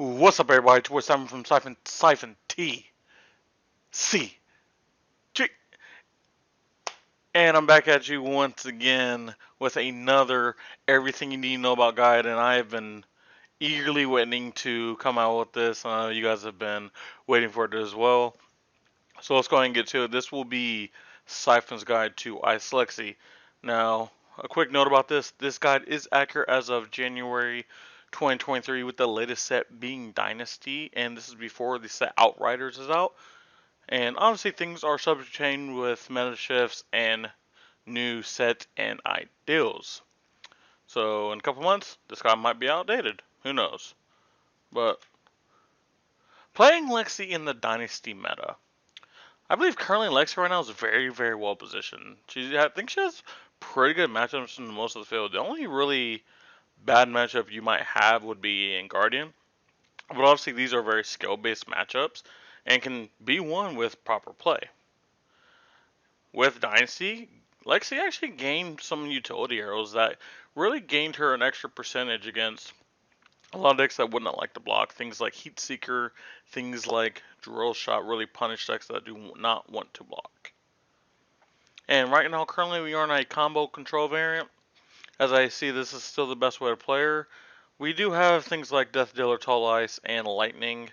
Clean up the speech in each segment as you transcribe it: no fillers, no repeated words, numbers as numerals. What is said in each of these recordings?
What's up, everybody? It's Wes Simon from Siphon T C G, and I'm back at you once again with another everything you need to know about guide. And I have been eagerly waiting to come out with this. You guys have been waiting for it as well. So let's go ahead and get to it. This will be Siphon's guide to Ice Lexi. Now, a quick note about this: this guide is accurate as of January 2023, with the latest set being Dynasty, and this is before the set Outriders is out. And obviously, things are subject to change with meta shifts and new set and ideals. So, in a couple months, this guide might be outdated. Who knows? But playing Lexi in the Dynasty meta, I believe currently Lexi right now is very, very well positioned. I think she has pretty good matchups in most of the field. The only really bad matchup you might have would be in Guardian. But obviously these are very skill-based matchups and can be won with proper play. With Dynasty, Lexi actually gained some utility arrows that really gained her an extra percentage against a lot of decks that would not like to block. Things like Heat Seeker, things like Drill Shot really punish decks that do not want to block. And right now, currently, we are in a combo control variant. As I see, this is still the best way to play her. We do have things like Death Dealer, Tall Ice, and Lightning,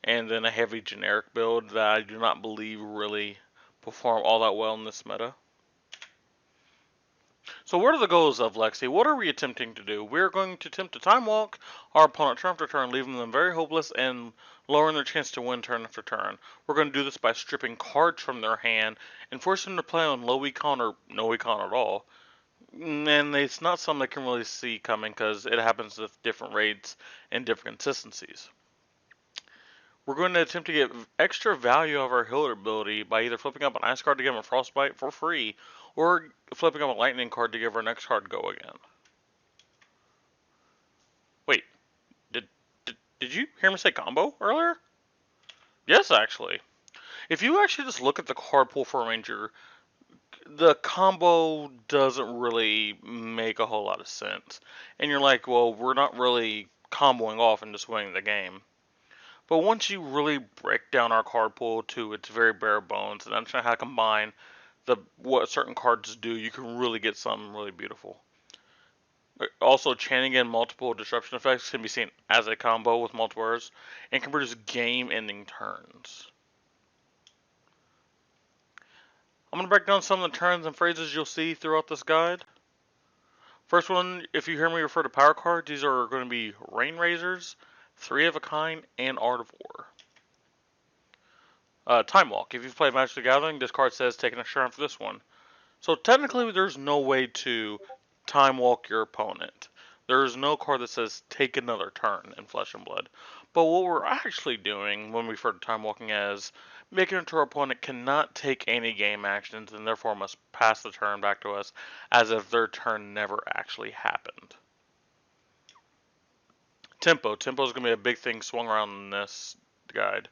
and then a heavy generic build that I do not believe really perform all that well in this meta. So what are the goals of Lexi? What are we attempting to do? We're going to attempt to time walk our opponent turn after turn, leaving them very hopeless and lowering their chance to win turn after turn. We're going to do this by stripping cards from their hand and forcing them to play on low econ or no econ at all. And it's not something they can really see coming because it happens with different rates and different consistencies. We're going to attempt to get extra value of our healer ability by either flipping up an ice card to give him a frostbite for free, or flipping up a lightning card to give our next card go again. Wait, did you hear me say combo earlier? Yes, actually. If you actually just look at the card pool for Ranger, the combo doesn't really make a whole lot of sense. And you're like, well, we're not really comboing off and just winning the game. But once you really break down our card pool to its very bare bones and understand how to combine what certain cards do, you can really get something really beautiful. Also, chaining in multiple disruption effects can be seen as a combo with multiple errors and can produce game-ending turns. I'm going to break down some of the turns and phrases you'll see throughout this guide. First one, if you hear me refer to power cards, these are going to be Rain Razors, Three of a Kind, and Art of War. Time Walk. If you've played Magic the Gathering, this card says take an extra turn for this one. So technically, there's no way to time walk your opponent. There's no card that says take another turn in Flesh and Blood. But what we're actually doing when we refer to time walking is making it to our opponent cannot take any game actions and therefore must pass the turn back to us as if their turn never actually happened. Tempo. Tempo is going to be a big thing swung around in this guide.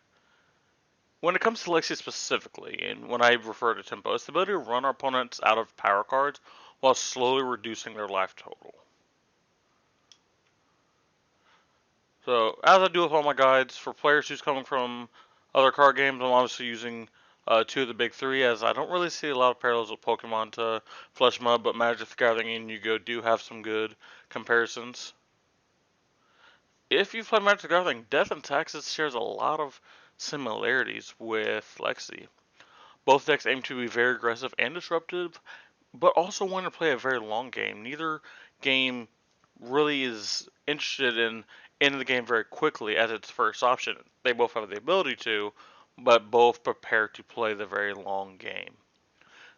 When it comes to Lexi specifically, and when I refer to tempo, it's the ability to run our opponents out of power cards while slowly reducing their life total. So, as I do with all my guides, for players who's coming from other card games, I'm obviously using two of the big three, as I don't really see a lot of parallels with Pokemon to Flesh and Mud, but Magic the Gathering and Yu-Gi-Oh! Do have some good comparisons. If you've played Magic the Gathering, Death and Taxes shares a lot of similarities with Lexi. Both decks aim to be very aggressive and disruptive, but also want to play a very long game. Neither game really is interested in ending the game very quickly as its first option. They both have the ability to, but both prepare to play the very long game.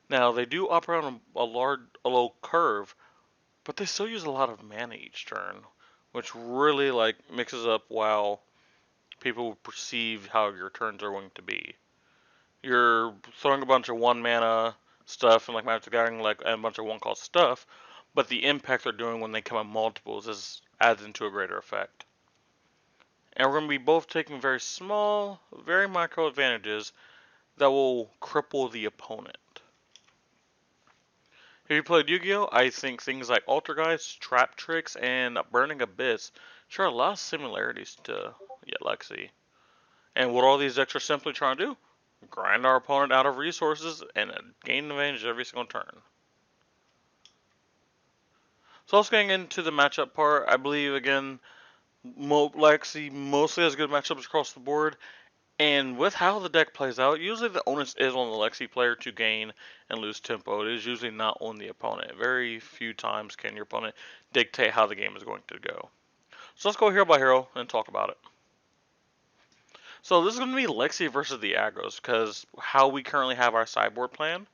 Now, they do operate on a low curve, but they still use a lot of mana each turn, which really mixes up how people perceive how your turns are going to be. You're throwing a bunch of 1 mana stuff and Magic the Gathering and a bunch of 1 cost stuff, but the impact they're doing when they come in multiples adds into a greater effect. And we're going to be both taking very small, very micro advantages that will cripple the opponent. If you played Yu-Gi-Oh!, I think things like Altergeist, Trap Tricks, and Burning Abyss share a lot of similarities to yet Lexi. And what all these decks are simply trying to do, grind our opponent out of resources and gain advantage every single turn. So let's get into the matchup part. I believe, again, Lexi mostly has good matchups across the board. And with how the deck plays out, usually the onus is on the Lexi player to gain and lose tempo. It is usually not on the opponent. Very few times can your opponent dictate how the game is going to go. So let's go hero by hero and talk about it. So this is going to be Lexi versus the Aggros, because how we currently have our sideboard plan,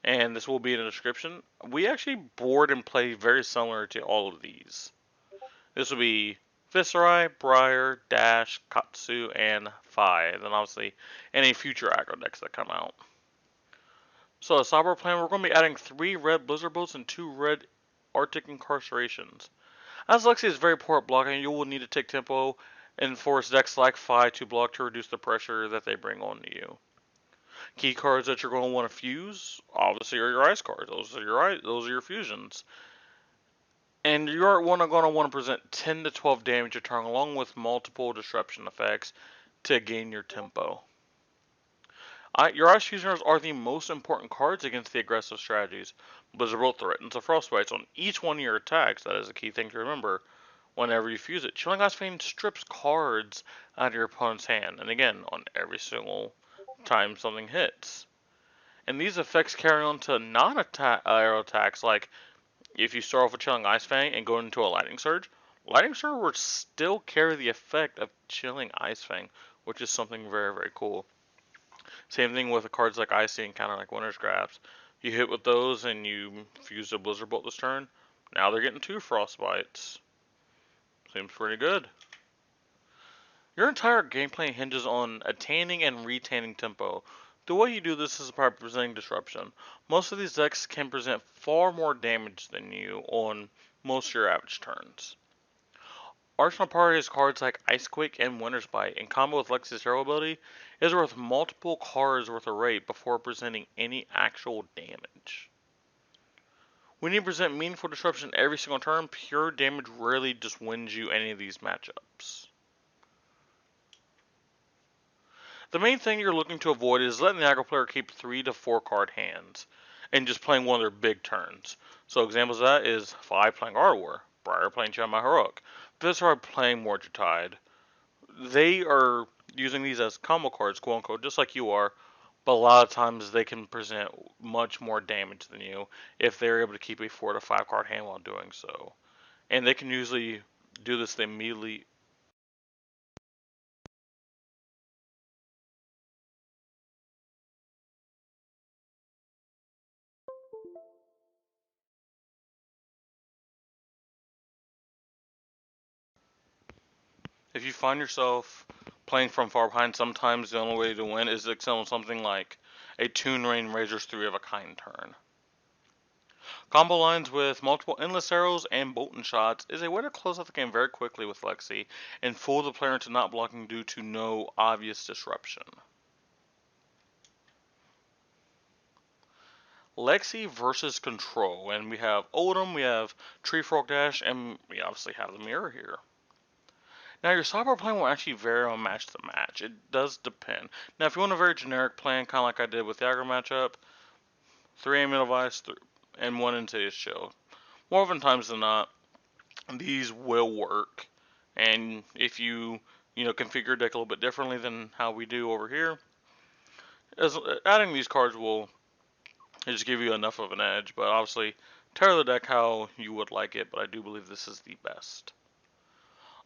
and this will be in the description, we actually board and play very similar to all of these. This will be Viserai, Briar, Dash, Katsu, and Fi, and then obviously any future aggro decks that come out. So a sideboard plan, we're going to be adding 3 red Blizzard Bolts and 2 red Arctic Incarcerations. As Lexi is very poor at blocking, you will need to take tempo and force decks like Fi to block to reduce the pressure that they bring on you. Key cards that you're going to want to fuse, obviously, are your ice cards. Those are your fusions. And you're going to want to present 10 to 12 damage a turn, along with multiple disruption effects to gain your tempo. Your ice fusioners are the most important cards against the aggressive strategies. Blizzard Bolt threatens the frostbites on each one of your attacks. That is a key thing to remember whenever you fuse it. Chilling Ice Fang strips cards out of your opponent's hand, and again, on every single time something hits. And these effects carry on to non-aero attacks, like if you start off with Chilling Ice Fang and go into a Lightning Surge will still carry the effect of Chilling Ice Fang, which is something very, very cool. Same thing with the cards like Icy and kind of like Winter's Grasp. You hit with those and you fuse a Blizzard Bolt this turn. Now they're getting 2 Frostbites. Seems pretty good. Your entire gameplay hinges on attaining and retaining tempo. The way you do this is by presenting disruption. Most of these decks can present far more damage than you on most of your average turns. Arsenal Party has cards like Icequake and Winter's Bite, in combo with Lexi's hero ability, is worth multiple cards worth of rate before presenting any actual damage. When you present meaningful disruption every single turn, pure damage rarely just wins you any of these matchups. The main thing you're looking to avoid is letting the aggro player keep 3 to 4 card hands and just playing one of their big turns. So examples of that is Fi playing Ardwar, Briar playing Chama Heroic, Viserai playing Mortartide. They are using these as combo cards, quote unquote, just like you are, but a lot of times they can present much more damage than you if they're able to keep a 4 to 5 card hand while doing so. And they can usually do this immediately. If you find yourself playing from far behind, sometimes the only way to win is to excel in something like a Toon Rain Razor's 3 of a kind turn. Combo lines with multiple endless arrows and Bolton shots is a way to close out the game very quickly with Lexi and fool the player into not blocking due to no obvious disruption. Lexi versus Control, and we have Oldham, we have Tree Frog Dash, and we obviously have the mirror here. Now your sideboard plan will actually vary on match to match. It does depend. Now if you want a very generic plan, kind of like I did with the Aggro matchup, 3 Amulet of Ice and 1 Insidious Shield. More often times than not, these will work. And if you configure your deck a little bit differently than how we do over here, adding these cards will just give you enough of an edge. But obviously, tailor the deck how you would like it. But I do believe this is the best.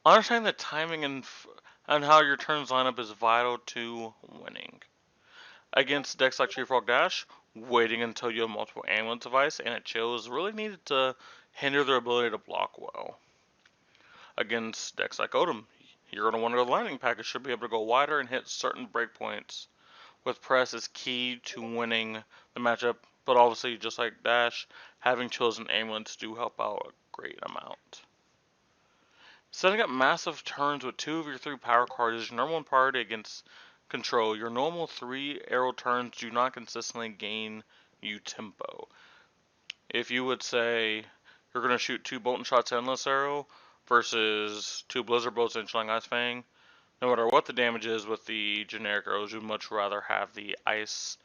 Understanding the timing and how your turns line up is vital to winning. Against decks like Tree Frog Dash, waiting until you have multiple Amulets of Ice and it chills is really needed to hinder their ability to block well. Against decks like Odom, you're going to want to go Lightning Package should be able to go wider and hit certain breakpoints. With press is key to winning the matchup, but obviously just like Dash, having chills and Amulets do help out a great amount. Setting up massive turns with 2 of your 3 power cards is your number 1 priority against Control. Your normal 3 arrow turns do not consistently gain you tempo. If you would say you're going to shoot 2 Bolton Shots Endless Arrow versus 2 Blizzard Bolts and Chilling Ice Fang, No matter what the damage is with the generic arrows, you'd much rather have the ice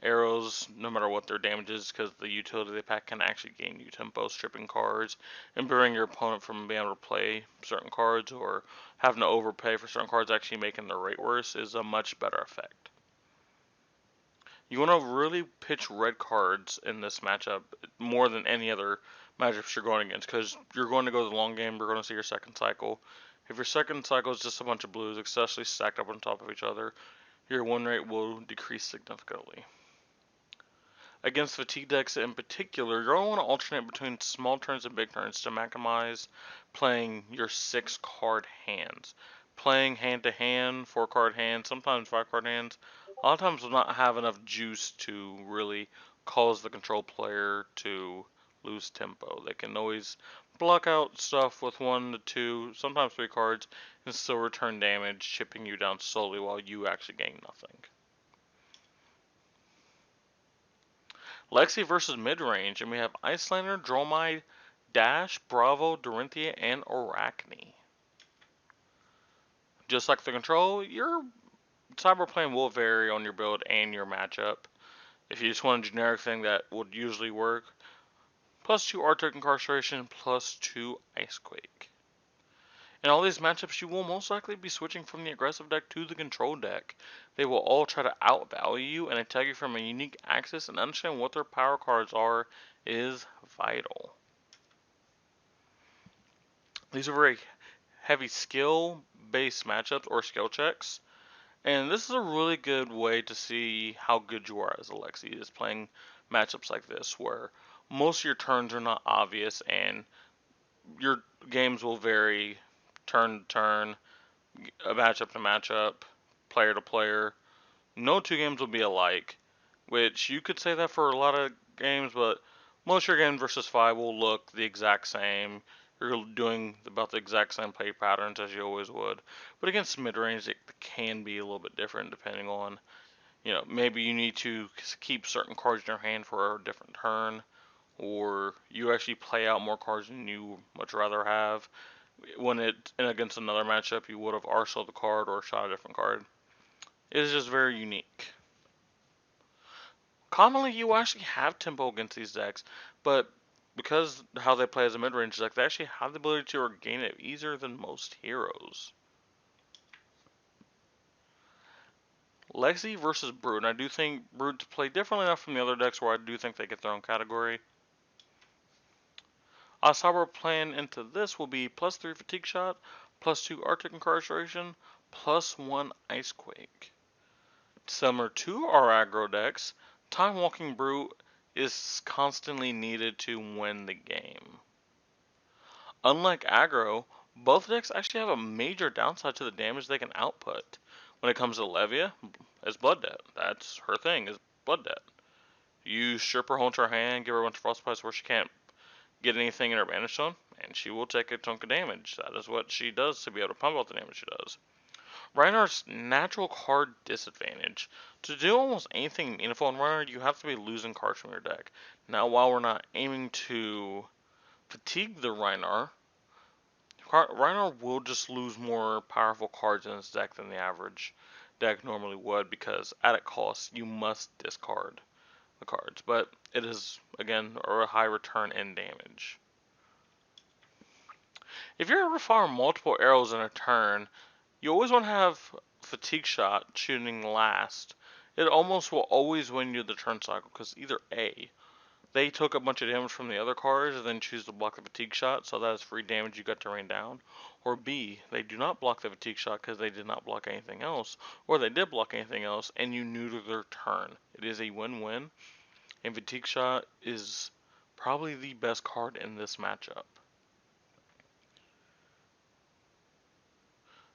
arrows, no matter what their damage is, because the utility they pack can actually gain you tempo, stripping cards, and preventing your opponent from being able to play certain cards or having to overpay for certain cards, actually making their rate worse, is a much better effect. You want to really pitch red cards in this matchup more than any other matchups you're going against, because you're going to go the long game, you're going to see your second cycle. If your second cycle is just a bunch of blues, especially stacked up on top of each other, your win rate will decrease significantly. Against fatigue decks in particular, you're going to want to alternate between small turns and big turns to maximize playing your 6-card hands. Playing hand to hand, 4-card hands, sometimes 5-card hands, a lot of times will not have enough juice to really cause the control player to lose tempo. They can always block out stuff with 1 to 2, sometimes 3 cards, and still return damage, chipping you down slowly while you actually gain nothing. Lexi versus mid-range, and we have Iyslander, Dromide, Dash, Bravo, Dorinthia, and Arachne. Just like the control, your cyber plan will vary on your build and your matchup. If you just want a generic thing that would usually work, +2 Arctic Incarceration, +2 Icequake. In all these matchups, you will most likely be switching from the aggressive deck to the control deck. They will all try to outvalue you, and attack you from a unique axis, and understand what their power cards are is vital. These are very heavy skill-based matchups or skill checks, and this is a really good way to see how good you are as a Lexi, is playing matchups like this, where most of your turns are not obvious, and your games will vary turn to turn, matchup to matchup, player to player. No 2 games will be alike, which you could say that for a lot of games, but most of your games versus 5 will look the exact same. You're doing about the exact same play patterns as you always would. But against mid-range, it can be a little bit different depending on, maybe you need to keep certain cards in your hand for a different turn, or you actually play out more cards than you much rather have. When against another matchup, you would have arsenaled the card or shot a different card. It is just very unique. Commonly, you actually have tempo against these decks, but because how they play as a mid-range deck, they actually have the ability to regain it easier than most heroes. Lexi versus Brute, and I do think Brutes play differently enough from the other decks where I do think they get their own category. Cyber plan into this will be +3 Fatigue Shot, +2 Arctic Incarceration, +1 Icequake. Similar to our aggro decks, Time Walking Brute is constantly needed to win the game. Unlike aggro, both decks actually have a major downside to the damage they can output. When it comes to Levia, as Blood Debt. That's her thing, is Blood Debt. You strip her whole entire hand, give her a bunch of frostbites where she can't get anything in her banish zone, and she will take a chunk of damage. That is what she does to be able to pump out the damage she does. Reinhardt's natural card disadvantage. To do almost anything meaningful in Reinhardt, you have to be losing cards from your deck. Now, while we're not aiming to fatigue the Reinhardt will just lose more powerful cards in his deck than the average deck normally would, because at its cost, you must discard the cards. But it is, again, a high return in damage. If you're able to fire multiple arrows in a turn, you always want to have Fatigue Shot shooting last. It almost will always win you the turn cycle, because either A, they took a bunch of damage from the other cards and then choose to block the Fatigue Shot, so that is free damage you got to rain down. Or B, they do not block the Fatigue Shot because they did not block anything else, or they did block anything else and you neuter their turn. It is a win-win, and Fatigue Shot is probably the best card in this matchup.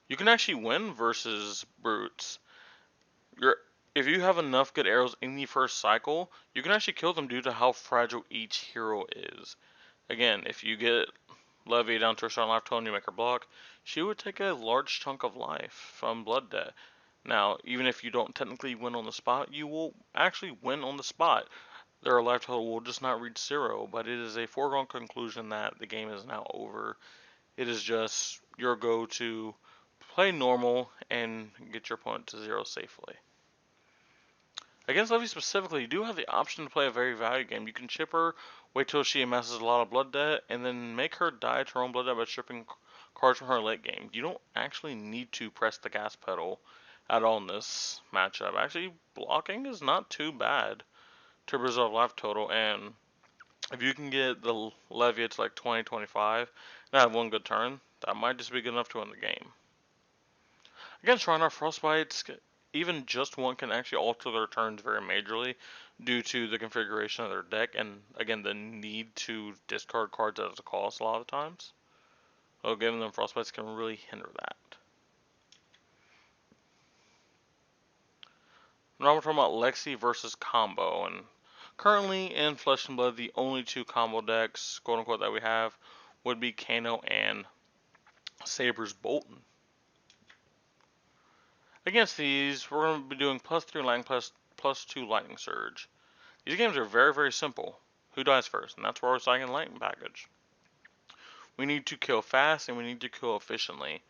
You can actually win versus Brutes. If you have enough good arrows in the first cycle, you can actually kill them due to how fragile each hero is. Again, if you get Levy down to her starting life total and you make her block, she would take a large chunk of life from Blood Debt. Now, even if you don't technically win on the spot, you will actually win on the spot. Their life total will just not reach 0, but it is a foregone conclusion that the game is now over. It is just your go to play normal, and get your opponent to 0 safely. Against Livy specifically, you do have the option to play a very value game. You can chip her, wait till she amasses a lot of blood debt, and then make her die to her own blood debt by stripping cards from her late game. You don't actually need to press the gas pedal at all in this matchup. Actually, blocking is not too bad to resolve life total, and if you can get the Levy to like 20, 25, and have one good turn, that might just be good enough to win the game. Against Shriner, Frostbites, even just one can actually alter their turns very majorly due to the configuration of their deck and, again, the need to discard cards at a cost a lot of times. So giving them Frostbites can really hinder that. Now we're talking about Lexi versus Combo, and currently in Flesh and Blood, the only two combo decks, quote unquote, that we have would be Kano and Saber's Bolton. Against these, we're going to be doing +3 Lightning +2 Lightning Surge. These games are very, very simple. Who dies first? And that's where we're starting Lightning package. We need to kill fast and we need to kill efficiently.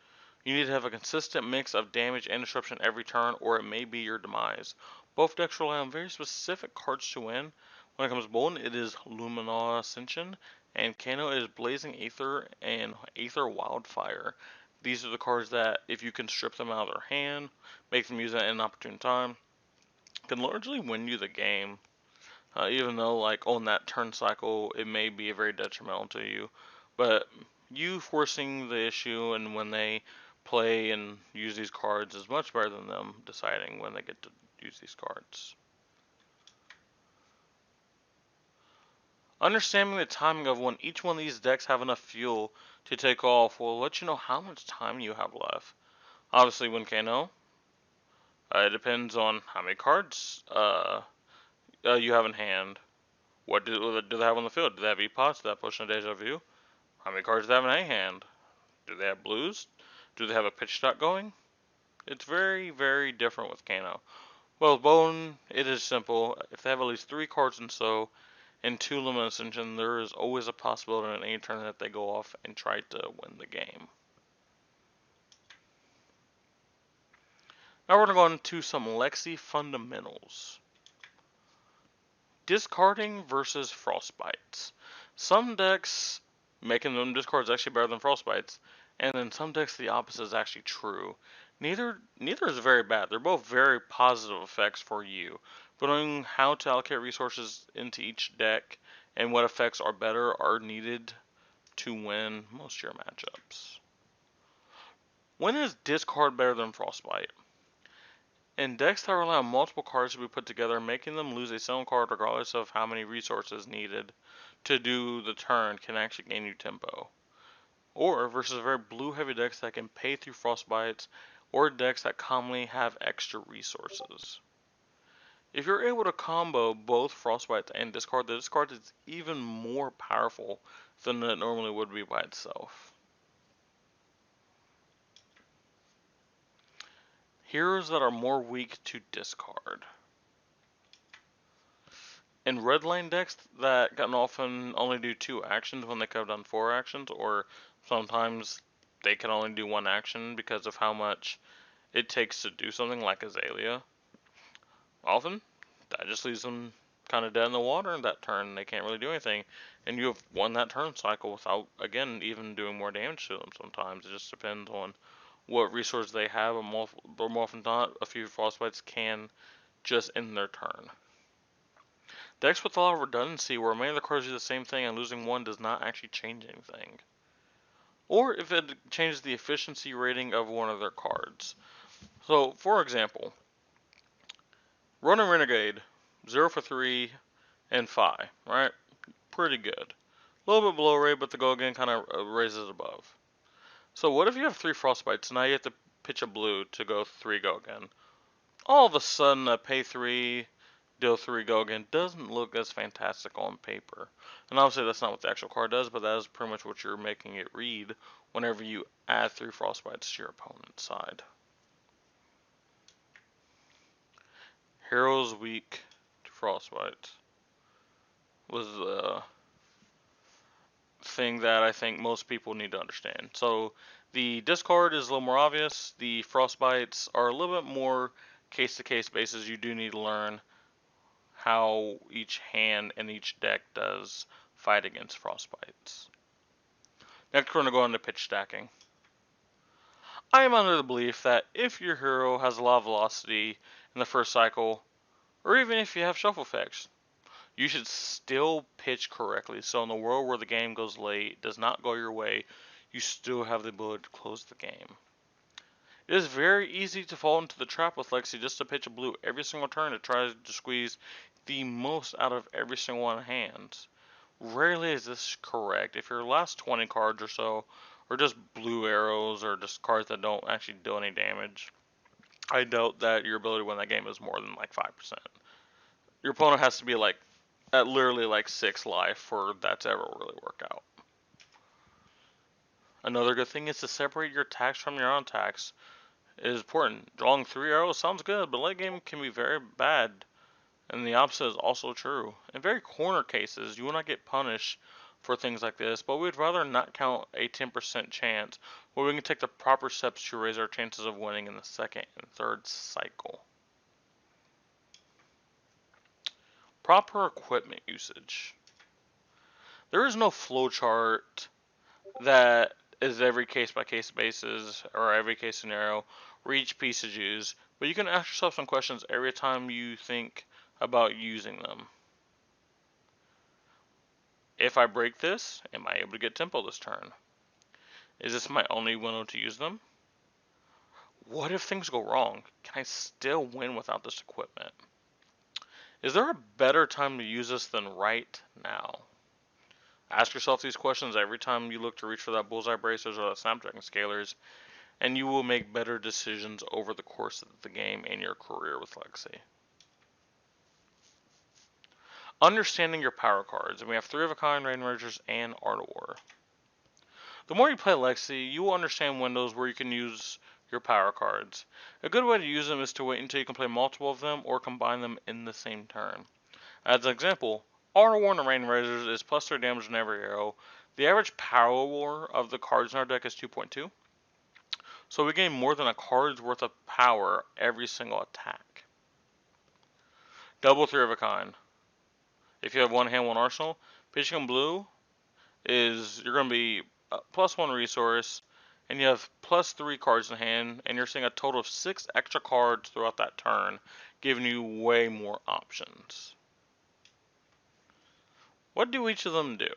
You need to have a consistent mix of damage and disruption every turn, or it may be your demise. Both decks rely on very specific cards to win. When it comes to Bolton, it is Luminous Ascension, and Kano is Blazing Aether and Aether Wildfire. These are the cards that, if you can strip them out of their hand, make them use it at an opportune time, can largely win you the game. Even though, like, on that turn cycle, it may be very detrimental to you. But you forcing the issue and when they play and use these cards is much better than them deciding when they get to use these cards. Understanding the timing of when each one of these decks have enough fuel to take off will let you know how much time you have left. Obviously, when Kano, it depends on how many cards you have in hand. What do they have on the field? Do they have E-Pots? Do they have Potion of Deja Vu? How many cards do they have in a hand? Do they have blues? Do they have a pitch stock going? It's very, very different with Kano. Well, with Bone, it is simple. If they have at least 3 cards in so and 2 Luminous Ascension, there is always a possibility in any turn that they go off and try to win the game. Now we're going to go into some Lexi fundamentals. Discarding versus Frostbites. Some decks, making them discard is actually better than Frostbites, and then some decks the opposite is actually true. Neither is very bad. They're both very positive effects for you. But knowing how to allocate resources into each deck and what effects are better are needed to win most of your matchups. When is discard better than Frostbite? In decks that rely on multiple cards to be put together, making them lose a single card regardless of how many resources needed to do the turn can actually gain you tempo. Or versus very blue heavy decks that can pay through Frostbites, or decks that commonly have extra resources. If you're able to combo both Frostbites and discard, the discard is even more powerful than it normally would be by itself. Heroes that are more weak to discard. In red lane decks that can often only do 2 actions when they could have done 4 actions, or sometimes they can only do 1 action because of how much it takes to do something like Azalea. Often, that just leaves them kind of dead in the water in that turn. They can't really do anything, and you have won that turn cycle without, again, even doing more damage to them sometimes. It just depends on what resources they have, or more often than not, a few Frostbites can just end their turn. Decks with a lot of redundancy where many of the cards do the same thing and losing one does not actually change anything. Or if it changes the efficiency rating of one of their cards. So, for example, Ronin Renegade, 0 for 3 and 5, right? Pretty good. A little bit below rate, but the go again kind of raises above. So what if you have 3 Frostbites, now you have to pitch a blue to go 3 go again. All of a sudden, a pay 3, deal 3 go again doesn't look as fantastic on paper. And obviously that's not what the actual card does, but that is pretty much what you're making it read whenever you add 3 Frostbites to your opponent's side. Heroes weak to Frostbites was the thing that I think most people need to understand. So The discard is a little more obvious. The frostbites are a little bit more case-to-case basis. You do need to learn how each hand and each deck does fight against frostbites. Next, we're going to go into pitch stacking. I am under the belief that if your hero has a lot of velocity in the first cycle, or even if you have shuffle effects, you should still pitch correctly. So in the world where the game goes late, does not go your way, you still have the ability to close the game. It is very easy to fall into the trap with Lexi just to pitch a blue every single turn to try to squeeze the most out of every single one of hands. Rarely is this correct. If your last 20 cards or so are just blue arrows or just cards that don't actually do any damage, I doubt that your ability to win that game is more than like 5%. Your opponent has to be like at literally like 6 life for that to ever really work out. Another good thing is to separate your attacks from your non-attacks. It is important. Drawing 3 arrows sounds good, but late game can be very bad. And the opposite is also true. In very corner cases, you will not get punished for things like this, but we'd rather not count a 10% chance where we can take the proper steps to raise our chances of winning in the second and third cycle. Proper equipment usage. There is no flowchart that is every case by case basis or every case scenario where each piece is used, but you can ask yourself some questions every time you think about using them. If I break this, am I able to get tempo this turn? Is this my only window to use them? What if things go wrong? Can I still win without this equipment? Is there a better time to use this than right now? Ask yourself these questions every time you look to reach for that bullseye bracers or that snapdragon scalers, and you will make better decisions over the course of the game and your career with Lexi. Understanding your power cards, and we have 3 of a kind, Rain Mergers, and Art of War. The more you play Lexi, you will understand windows where you can use your power cards. A good way to use them is to wait until you can play multiple of them or combine them in the same turn. As an example, Art of War and Rain Razors is plus 3 damage on every arrow. The average power war of the cards in our deck is 2.2. So we gain more than a card's worth of power every single attack. Double 3 of a kind. If you have one hand, one arsenal, pitching in blue is you're going to be plus 1 resource, and you have plus 3 cards in hand, and you're seeing a total of 6 extra cards throughout that turn, giving you way more options. What do each of them do?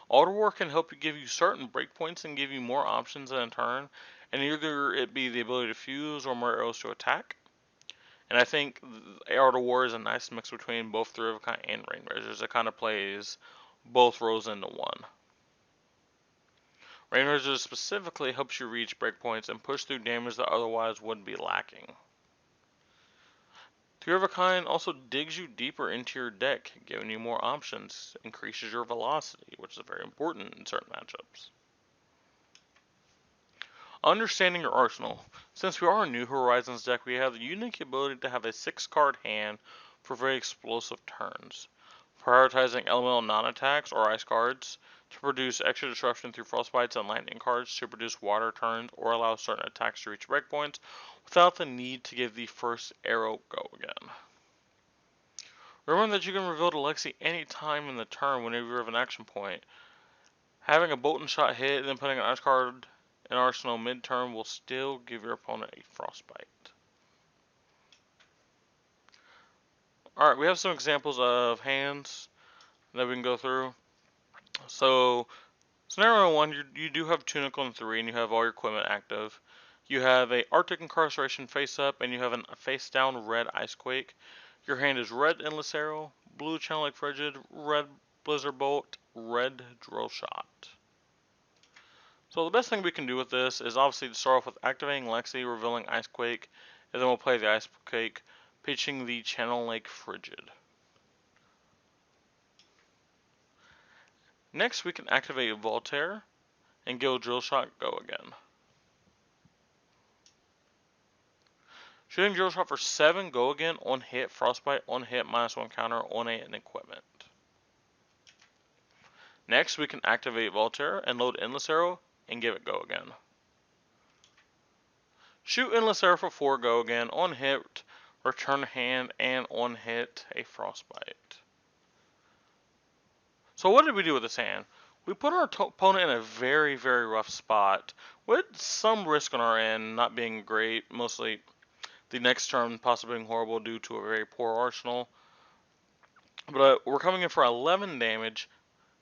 Auto War can help you give you certain breakpoints and give you more options in a turn, and either it be the ability to fuse or more arrows to attack. And I think Art of War is a nice mix between both 3 of a kind and Rain Razors. It kind of plays both roles into one. Rain Razors specifically helps you reach breakpoints and push through damage that otherwise would be lacking. 3 of a kind also digs you deeper into your deck, giving you more options, increases your velocity, which is very important in certain matchups. Understanding your arsenal. Since we are a New Horizons deck, we have the unique ability to have a 6-card hand for very explosive turns. Prioritizing elemental non-attacks or ice cards to produce extra disruption through frostbites and lightning cards to produce water turns or allow certain attacks to reach breakpoints without the need to give the first arrow go again. Remember that you can reveal to Lexi any time in the turn whenever you have an action point. Having a bolt and shot hit and then putting an ice card in arsenal mid-turn will still give your opponent a frostbite. Alright, we have some examples of hands that we can go through. So, scenario 1, you do have Tunic on 3 and you have all your equipment active. You have a Arctic Incarceration face up and you have a face down red Icequake. Your hand is red Endless Arrow, blue Channel Lake Frigid, red Blizzard Bolt, red Drill Shot. So the best thing we can do with this is obviously to start off with activating Lexi, revealing Icequake, and then we'll play the Icequake, pitching the Channel Lake Frigid. Next we can activate Voltaire, and go Drill Shot, go again. Shooting Drill Shot for 7, go again, on hit, Frostbite, on hit, -1 counter, on an equipment. Next we can activate Voltaire and load Endless Arrow, and give it go again. Shoot Endless Arrow for 4, go again. On hit, return hand, and on hit, a Frostbite. So what did we do with this hand? We put our opponent in a very, very rough spot, with some risk on our end, not being great, mostly the next turn possibly being horrible due to a very poor arsenal. But we're coming in for 11 damage,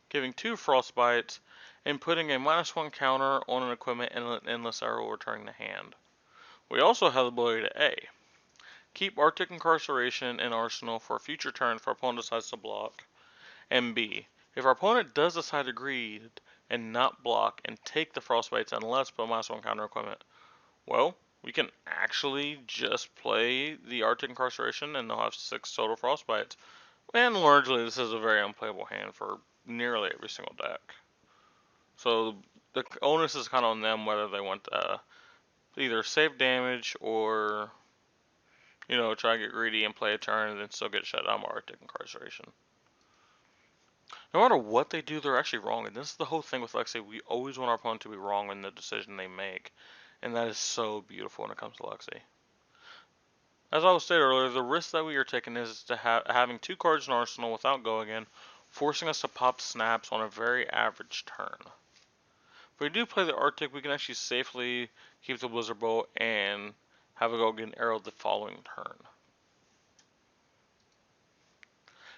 giving 2 Frostbites, and putting a -1 counter on an equipment and an Endless Arrow returning the hand. We also have the ability to A. Keep Arctic Incarceration in Arsenal for a future turn if our opponent decides to block. And B. If our opponent does decide to greed and not block and take the Frostbites and let's put a -1 counter equipment, well, we can actually just play the Arctic Incarceration and they'll have 6 total Frostbites. And largely this is a very unplayable hand for nearly every single deck. So the onus is kind of on them whether they want to either save damage or, try to get greedy and play a turn and then still get shut down by Arctic Incarceration. No matter what they do, they're actually wrong. And this is the whole thing with Lexi. We always want our opponent to be wrong in the decision they make. And that is so beautiful when it comes to Lexi. As I was stated earlier, the risk that we are taking is to having 2 cards in Arsenal without go again, forcing us to pop snaps on a very average turn. If we do play the Arctic, we can actually safely keep the Blizzard Bolt and have a go again arrow the following turn.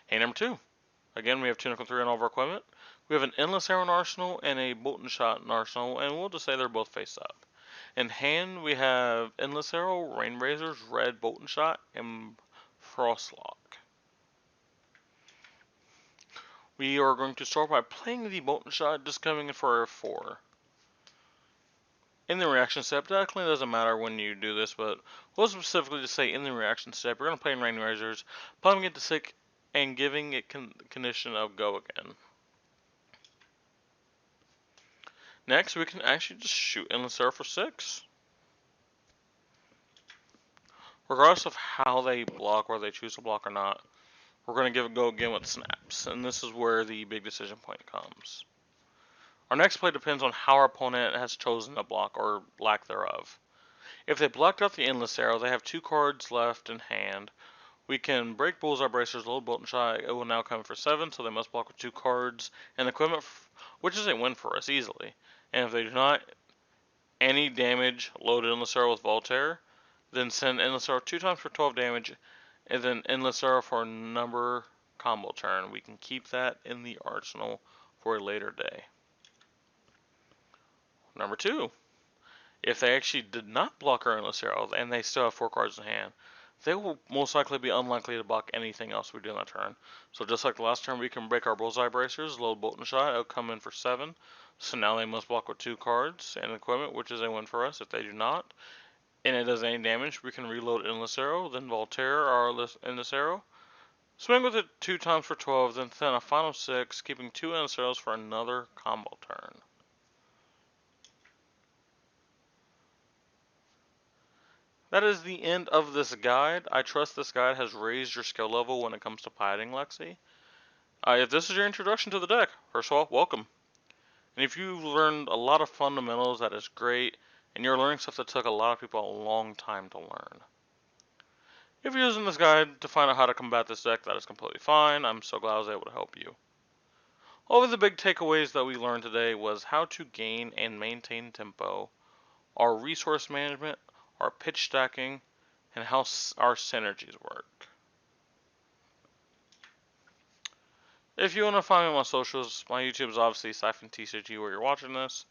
Hand number 2. Again, we have 2 nickel 3 on all of our equipment. We have an Endless Arrow in Arsenal and a Bolt and Shot in Arsenal, and we'll just say they're both face up. In hand, we have Endless Arrow, Rain Razors, Red Bolt and Shot, and Frostlock. We are going to start by playing the Bolt and Shot, just coming in for a 4. In the reaction step, technically it doesn't matter when you do this, but we'll specifically just say in the reaction step, we're going to play in Rain Razors, pumping it to 6, and giving it condition of go again. Next, we can actually just shoot Endless Arrow for 6. Regardless of how they block, whether they choose to block or not, we're going to give it go again with snaps, and this is where the big decision point comes. Our next play depends on how our opponent has chosen to block, or lack thereof. If they blocked out the Endless Arrow, they have 2 cards left in hand. We can break Bullseye Bracers, load Bolt and Shot. It will now come for 7, so they must block with 2 cards and equipment, which is a win for us easily. And if they do not any damage, load Endless Arrow with Voltaire, then send Endless Arrow 2 times for 12 damage, and then Endless Arrow for a number combo turn. We can keep that in the arsenal for a later day. Number 2. If they actually did not block our Endless Arrow and they still have 4 cards in hand, they will most likely be unlikely to block anything else we do on that turn. So just like the last turn, we can break our Bullseye Bracers, load Bolt and Shot, it'll come in for 7. So now they must block with 2 cards and equipment, which is a win for us. If they do not, and it does any damage, we can reload Endless Arrow, then Voltaire our Endless Arrow. Swing with it 2 times for 12, then send a final 6, keeping 2 Endless Arrows for another combo turn. That is the end of this guide. I trust this guide has raised your skill level when it comes to piloting Lexi. If this is your introduction to the deck, first of all, welcome. And if you've learned a lot of fundamentals, that is great. And you're learning stuff that took a lot of people a long time to learn. If you're using this guide to find out how to combat this deck, that is completely fine. I'm so glad I was able to help you. All of the big takeaways that we learned today was how to gain and maintain tempo, our resource management, our pitch stacking, and how our synergies work. If you want to find me on my socials, my YouTube is obviously SiphonTCG where you're watching this.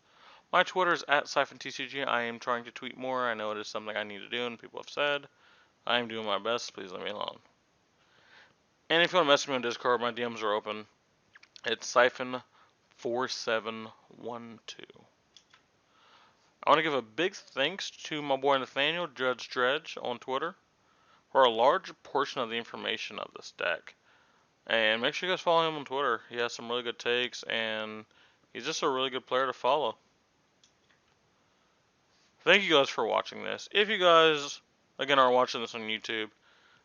My Twitter is @SiphonTCG. I am trying to tweet more. I know it is something I need to do and people have said. I am doing my best. Please leave me alone. And if you want to message me on Discord, my DMs are open. It's Siphon4712. I want to give a big thanks to my boy Nathaniel, Judge Dredge, on Twitter for a large portion of the information of this deck. And make sure you guys follow him on Twitter. He has some really good takes, and he's just a really good player to follow. Thank you guys for watching this. If you guys, again, are watching this on YouTube,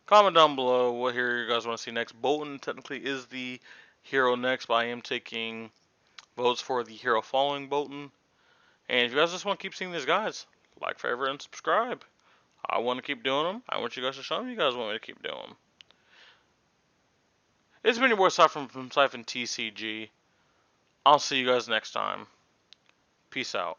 comment down below what hero you guys want to see next. Bolton technically is the hero next, but I am taking votes for the hero following Bolton. And if you guys just want to keep seeing these guys, like, favorite, and subscribe. I want to keep doing them. I want you guys to show me you guys want me to keep doing them. It's been your boy Siphon from Siphon TCG. I'll see you guys next time. Peace out.